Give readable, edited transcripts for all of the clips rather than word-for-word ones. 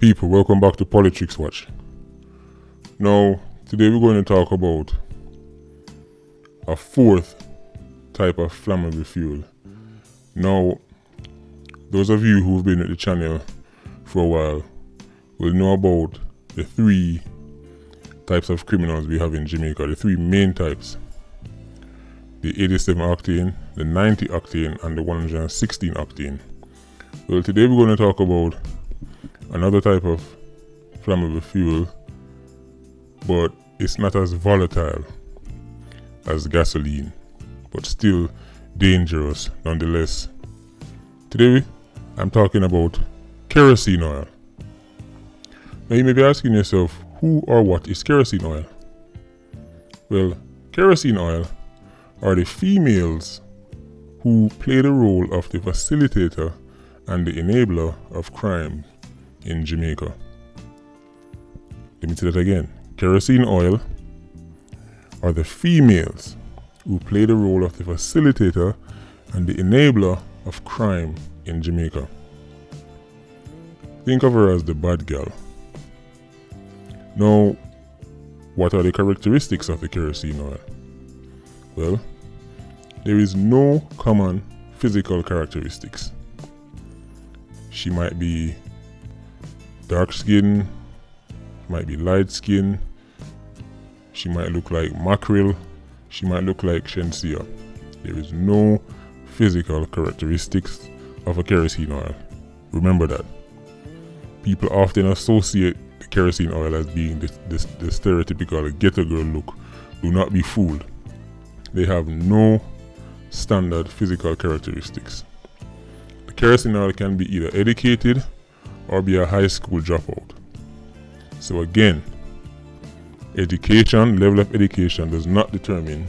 People, welcome back to Politics Watch. Now, today we're going to talk about a fourth type of flammable fuel. Now, those of you who've been at the channel for a while will know about the three types of criminals we have in Jamaica, the three main types. The 87 octane, the 90 octane, and the 116 octane. Well, today we're going to talk about another type of flammable fuel, but it's not as volatile as gasoline, but still dangerous nonetheless. Today I'm talking about kerosene oil. Now you may be asking yourself, who or what is kerosene oil? Well, kerosene oil are the females who play the role of the facilitator and the enabler of crime in Jamaica. Let me say that again. Kerosene oil are the females who play the role of the facilitator and the enabler of crime in Jamaica. Think of her as the bad girl. Now, what are the characteristics of the kerosene oil? Well, there is no common physical characteristics. She might be dark skin, might be light skin, she might look like mackerel, she might look like Shenseea. There is no physical characteristics of a kerosene oil. Remember that. People often associate the kerosene oil as being the stereotypical ghetto girl look. Do not be fooled. They have no standard physical characteristics. The kerosene oil can be either educated or be a high school dropout. So again, level of education does not determine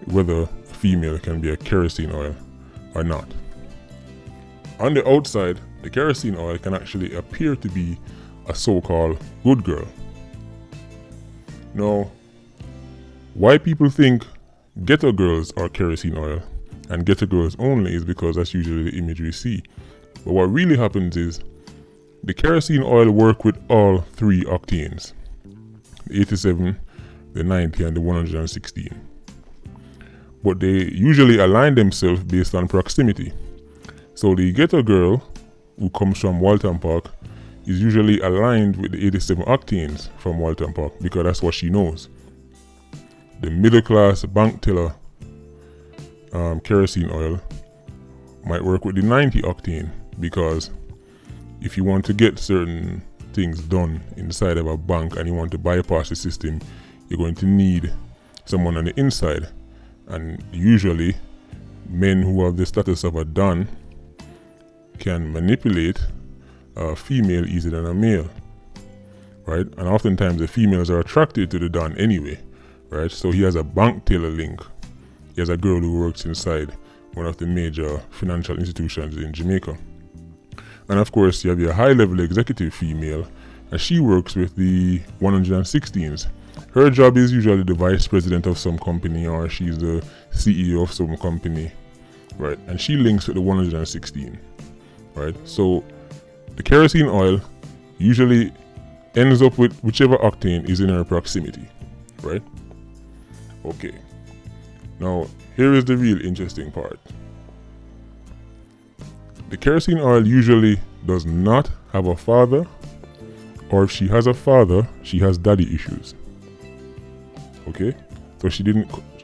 whether a female can be a kerosene oil or not. On the outside, the kerosene oil can actually appear to be a so-called good girl. Now, why people think ghetto girls are kerosene oil and ghetto girls only is because that's usually the image we see. But what really happens is the kerosene oil work with all three octanes, the 87, the 90, and the 116. But they usually align themselves based on proximity. So the ghetto girl who comes from Walton Park is usually aligned with the 87 octanes from Walton Park because that's what she knows. The middle class bank teller kerosene oil might work with the 90 octane because if you want to get certain things done inside of a bank and you want to bypass the system, you're going to need someone on the inside. And usually, men who have the status of a don can manipulate a female easier than a male, right? And oftentimes the females are attracted to the don anyway, right? So he has a bank teller link. He has a girl who works inside one of the major financial institutions in Jamaica. And of course, you have your high-level executive female, and she works with the 116s. Her job is usually the vice president of some company, or she's the CEO of some company, right? And she links with the 116, right? So the kerosene oil usually ends up with whichever octane is in her proximity, right? Okay. Now, here is the real interesting part. The kerosene oil usually does not have a father, or if she has a father, she has daddy issues. Okay? So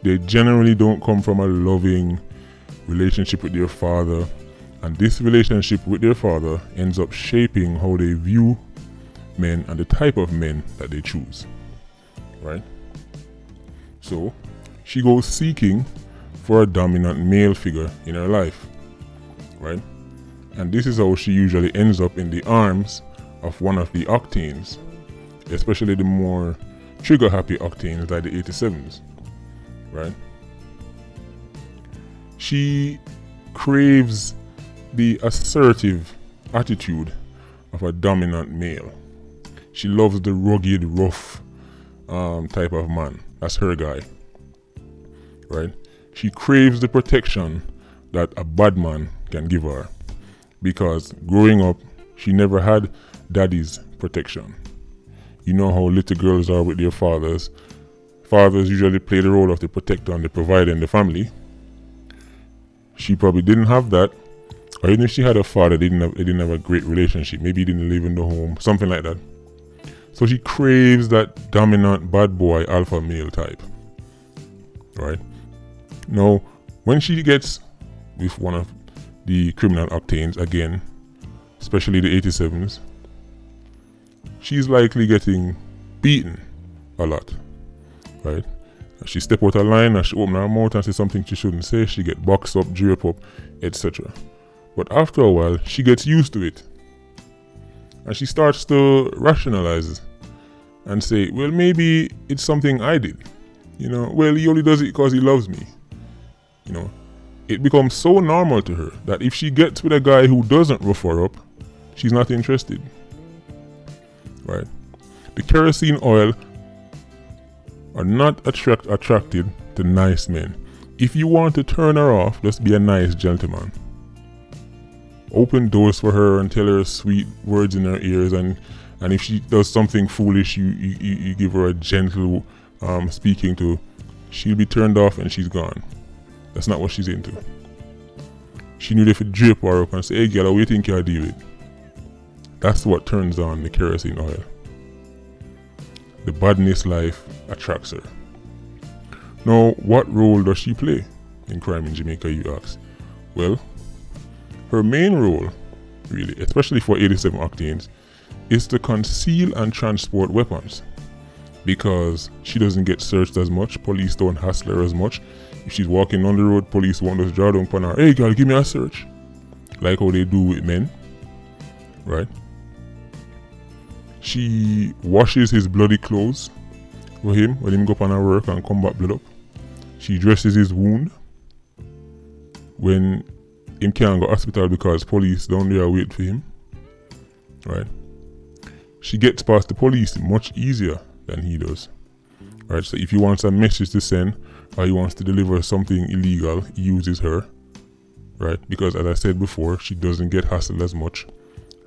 they generally don't come from a loving relationship with their father, and this relationship with their father ends up shaping how they view men and the type of men that they choose. Right? So, she goes seeking for a dominant male figure in her life. Right? And this is how she usually ends up in the arms of one of the octanes, especially the more trigger-happy octanes like the 87s, right? She craves the assertive attitude of a dominant male. She loves the rugged, rough type of man. That's her guy, right? She craves the protection that a bad man can give her, because growing up, she never had daddy's protection. You know how little girls are with their fathers. Fathers usually play the role of the protector and the provider in the family. She probably didn't have that, or even if she had a father, they didn't have a great relationship. Maybe he didn't live in the home, something like that. So she craves that dominant bad boy alpha male type. Right? Now, when she gets with one of the criminal octanes again, especially the 87s, she's likely getting beaten a lot. Right? She step out of line and she open her mouth and say something she shouldn't say. She get boxed up, drape up, etc. But after a while, she gets used to it. And she starts to rationalize and say, well, maybe it's something I did. Well, he only does it because he loves me. It becomes so normal to her that if she gets with a guy who doesn't rough her up, she's not interested. Right? The kerosene oil are not attracted to nice men. If you want to turn her off, just be a nice gentleman. Open doors for her and tell her sweet words in her ears, and if she does something foolish, you give her a gentle speaking to. She'll be turned off and she's gone. That's not what she's into. She knew they could drape her up and say, hey girl, what do you think you'll deal with? That's what turns on the kerosene oil. The badness life attracts her. Now, what role does she play in crime in Jamaica, you ask? Well, her main role, really, especially for 87 octanes, is to conceal and transport weapons. Because she doesn't get searched as much, police don't hassle her as much. If she's walking on the road, police won't just draw down upon her, hey girl, give me a search. Like how they do with men, right? She washes his bloody clothes for him when him go up on her work and come back blood up. She dresses his wound when him can't go to hospital because police down there wait for him. Right? She gets past the police much easier than he does. Right? So if he wants a message to send or he wants to deliver something illegal, he uses her. Right? Because as I said before, she doesn't get hassled as much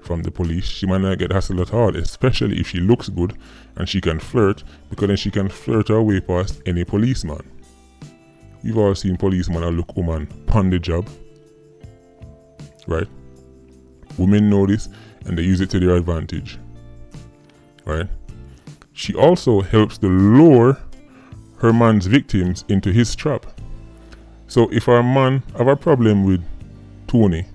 from the police. She might not get hassled at all, especially if she looks good and she can flirt, because then she can flirt her way past any policeman. We've all seen policemen that look woman pon the job. Right? Women know this and they use it to their advantage. Right? She also helps to lure her man's victims into his trap. So if our man have a problem with Tony,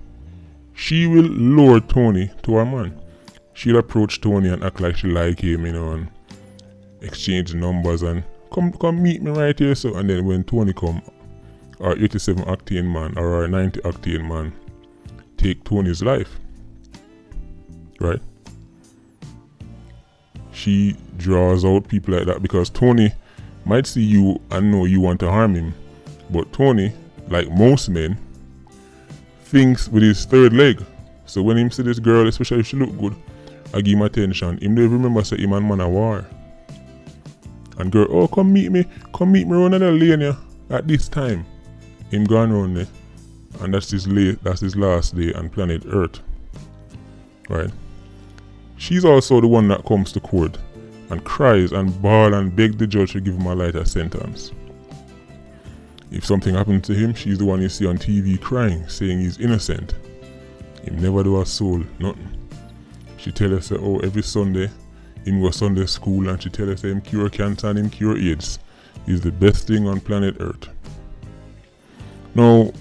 she will lure Tony to her man. She'll approach Tony and act like she like him, and exchange numbers and come meet me right here. So, and then when Tony come, our 87 octane man or our 90 octane man take Tony's life. Right? She draws out people like that because Tony might see you and know you want to harm him. But Tony, like most men, thinks with his third leg. So when him see this girl, especially if she look good, I give him attention. Him don't remember say him and man a war. And girl, oh come meet me around another lane here at this time. Him gone round there. And that's his last day on planet Earth. Right? She's also the one that comes to court and cries and bawl and beg the judge to give him a lighter sentence. If something happened to him, she's the one you see on TV crying, saying he's innocent. He never do a soul, nothing. She tell us that, every Sunday, him go Sunday school, and she tell us that him cure cancer and him cure AIDS. He's the best thing on planet Earth. Now,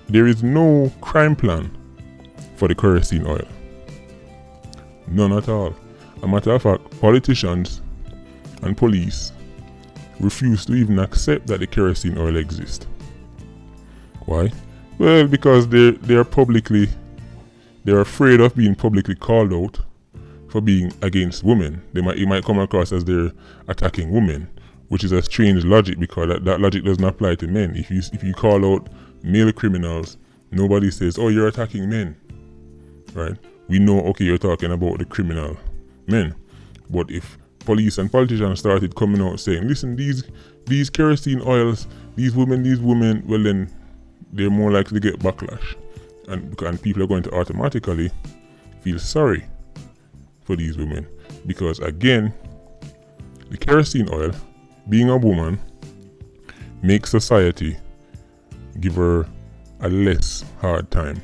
there is no crime plan for the kerosene oil. None at all. As a matter of fact, politicians and police refuse to even accept that the kerosene oil exists. Why? Well, because they're afraid of being publicly called out for being against women. It might come across as they're attacking women, which is a strange logic because that logic doesn't apply to men. If you call out male criminals, nobody says, oh, you're attacking men. Right? We know, okay, you're talking about the criminal men. But if police and politicians started coming out saying, listen, these kerosene oils, these women, well then they're more likely to get backlash. And people are going to automatically feel sorry for these women, because again, the kerosene oil, being a woman, makes society give her a less hard time,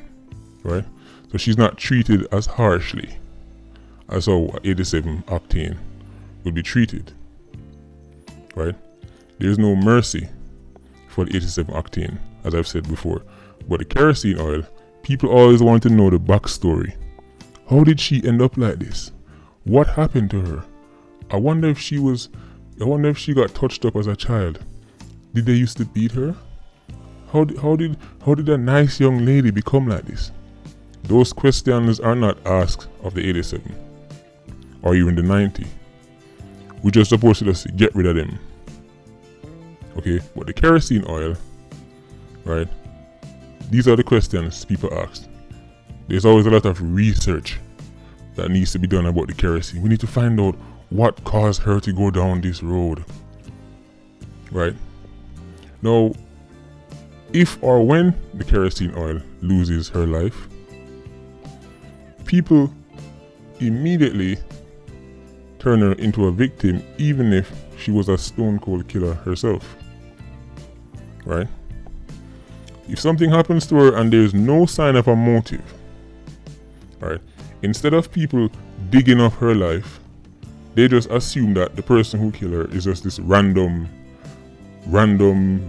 right? So she's not treated as harshly as how 87 octane would be treated, right? There's no mercy for the 87 octane, as I've said before. But the kerosene oil, people always want to know the backstory. How did she end up like this? What happened to her? I wonder if she got touched up as a child. Did they used to beat her? How did a nice young lady become like this? Those questions are not asked of the 87 or even the 90. We're just supposed to just get rid of them. Okay, but the kerosene oil, right? These are the questions people ask. There's always a lot of research that needs to be done about the kerosene. We need to find out what caused her to go down this road, right? Now, if or when the kerosene oil loses her life, people immediately turn her into a victim, even if she was a stone cold killer herself, right? If something happens to her and there's no sign of a motive, right, instead of people digging up her life, they just assume that the person who killed her is just this random,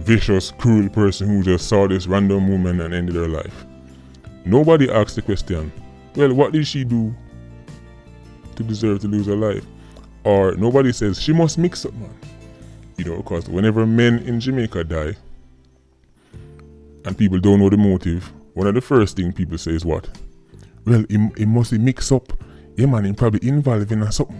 vicious, cruel person who just saw this random woman and ended her life. Nobody asks the question, well, what did she do to deserve to lose her life? Or nobody says, she must mix up, man. You know, because whenever men in Jamaica die, and people don't know the motive, one of the first things people say is what? Well, he must be mixed up. Yeah, man, he probably involved in something.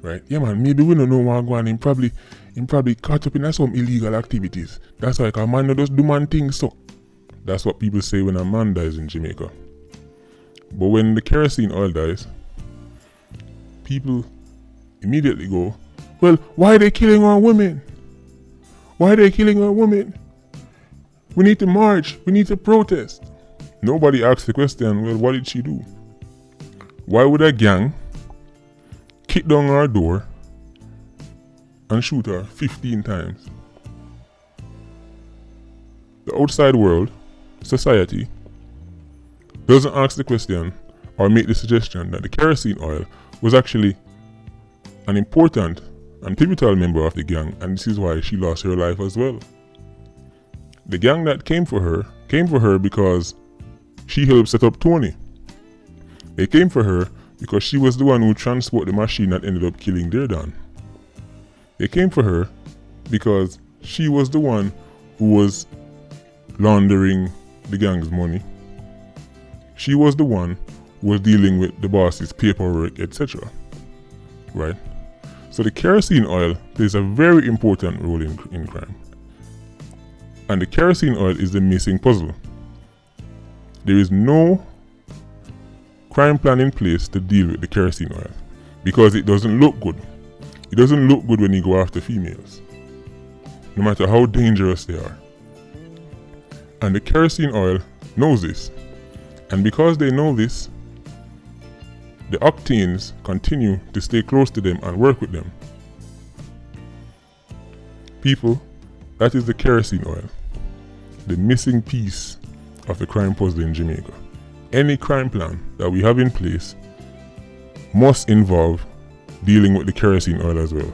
Right? Yeah, man, maybe we don't know what going on. He probably caught up in some illegal activities. That's why a man not just do man things, so. That's what people say when a man dies in Jamaica. But when the kerosene oil dies, people immediately go, well, why are they killing our women? Why are they killing our women? We need to march. We need to protest. Nobody asks the question, well, what did she do? Why would a gang kick down our door and shoot her 15 times? The outside world, society, doesn't ask the question or make the suggestion that the kerosene oil was actually an important and pivotal member of the gang, and this is why she lost her life as well. The gang that came for her because she helped set up Tony. They came for her because she was the one who transported the machine that ended up killing Deardan. They came for her because she was the one who was laundering the gang's money. She was the one who was dealing with the boss's paperwork, etc. Right? So the kerosene oil plays a very important role in crime. And the kerosene oil is the missing puzzle. There is no crime plan in place to deal with the kerosene oil because it doesn't look good. It doesn't look good when you go after females, no matter how dangerous they are. And the kerosene oil knows this. And because they know this, the octanes continue to stay close to them and work with them. People, that is the kerosene oil, the missing piece of the crime puzzle in Jamaica. Any crime plan that we have in place must involve dealing with the kerosene oil as well.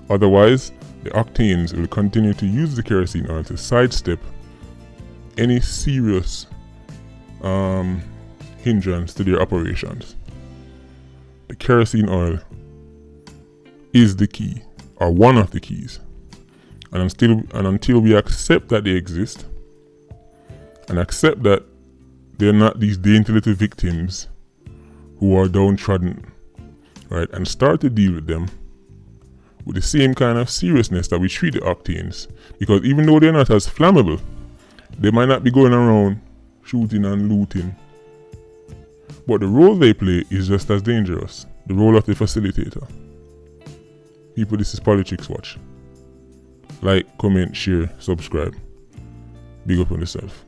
Otherwise, the octanes will continue to use the kerosene oil to sidestep any serious hindrance to their operations. The kerosene oil is the key, or one of the keys. And until we accept that they exist, and accept that they're not these dainty little victims who are downtrodden, right, and start to deal with them with the same kind of seriousness that we treat the octanes, because even though they're not as flammable, they might not be going around shooting and looting, but the role they play is just as dangerous, the role of the facilitator. People, this is Politics Watch. Like, comment, share, subscribe. Big up on yourself.